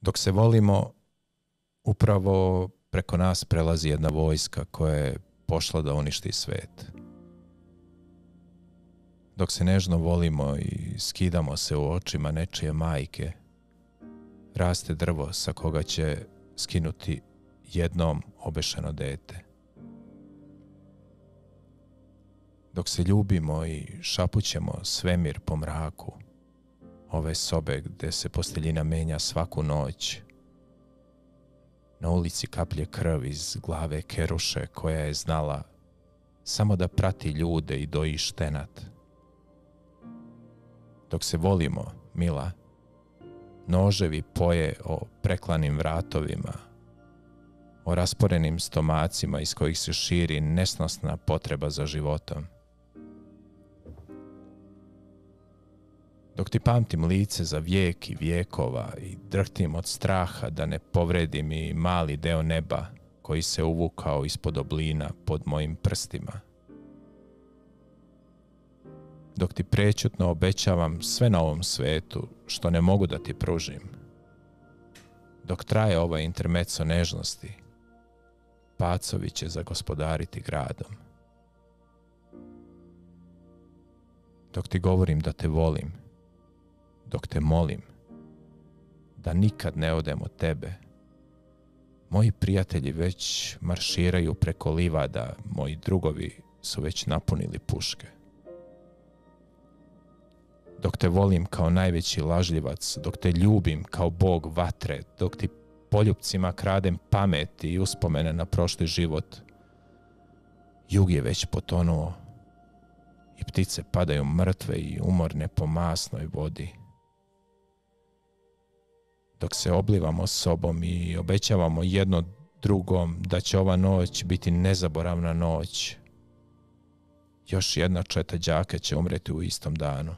Dok se volimo, upravo preko nas prelazi jedna vojska koja je pošla da uništi svet. Dok se nežno volimo i skidamo se u očima nečije majke, raste drvo sa koga će skinuti jednom obešeno dete. Dok se ljubimo i šapućemo svemir po mraku, ove sobe gde se posteljina menja svaku noć, na ulici kaplje krv iz glave keruše koja je znala samo da prati ljude i doji štenat. Dok se volimo, mila, noževi poje o preklanim vratovima, o rasporenim stomacima iz kojih se širi nesnosna potreba za životom. Dok ti pamtim lice za vijek i vijekova i drhtim od straha da ne povredim i mali deo neba koji se uvukao ispod oblina pod mojim prstima. Dok ti prećutno obećavam sve na ovom svetu što ne mogu da ti pružim. Dok traje ovaj intermezzo nežnosti, pacovi će zagospodariti gradom. Dok ti govorim da te volim, dok te molim da nikad ne odem od tebe, moji prijatelji već marširaju preko livada, moji drugovi su već napunili puške. Dok te volim kao najveći lažljivac, dok te ljubim kao bog vatre, dok ti poljupcima kradem pamet i uspomene na prošli život, jug je već potonuo i ptice padaju mrtve i umorne po masnoj vodi. Dok se oblivamo sobom i obećavamo jedno drugom da će ova noć biti nezaboravna noć, još jedna četa đaka će umreti u istom danu.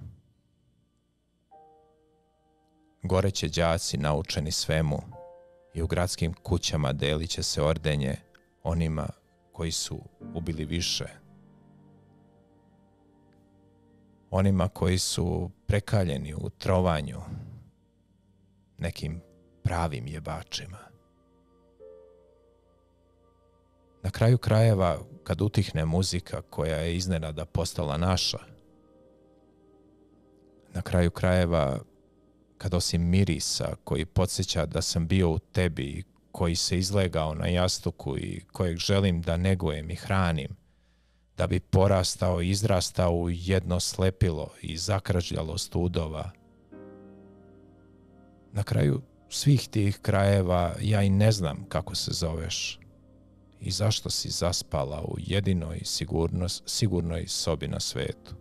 Goreće đaci naučeni svemu i u gradskim kućama delit će se ordenje onima koji su ubili više. Onima koji su prekaljeni u trovanju, nekim pravim jebačima. Na kraju krajeva, kad utihne muzika koja je iznenada postala naša, na kraju krajeva, kad osim mirisa koji podsjeća da sam bio u tebi, koji se izlegao na jastuku i kojeg želim da negujem i hranim, da bi porastao i izrastao u jedno slepilo i zakržljalo studova. Na kraju svih tih krajeva ja i ne znam kako se zoveš i zašto si zaspala u jedinoj sigurnoj sobi na svetu.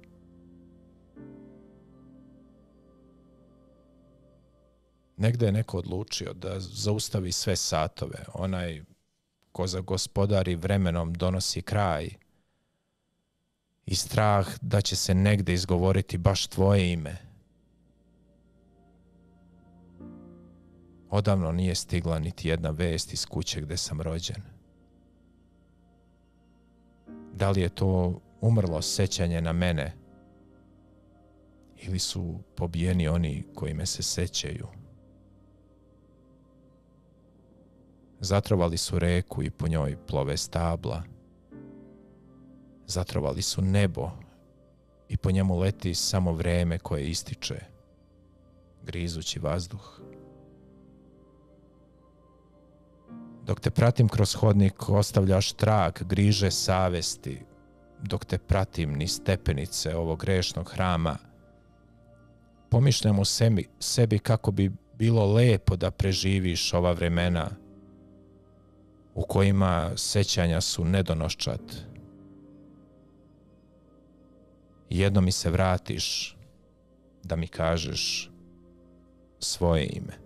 Negde je neko odlučio da zaustavi sve satove. Onaj ko zagospodari vremenom donosi kraj i strah da će se negde izgovoriti baš tvoje ime. Odavno nije stigla niti jedna vest iz kuće gde sam rođen. Da li je to umrlo sećanje na mene ili su pobijeni oni koji me se sećaju? Zatrovali su reku i po njoj plove stabla. Zatrovali su nebo i po njemu leti samo vreme koje ističe, grizući vazduh. Dok te pratim kroz hodnik, ostavljaš trag griže savesti. Dok te pratim niz stepenice ovog grešnog hrama, pomišljam u sebi kako bi bilo lepo da preživiš ova vremena u kojima sećanja su nedonoščat. Jedno mi se vratiš da mi kažeš svoje ime.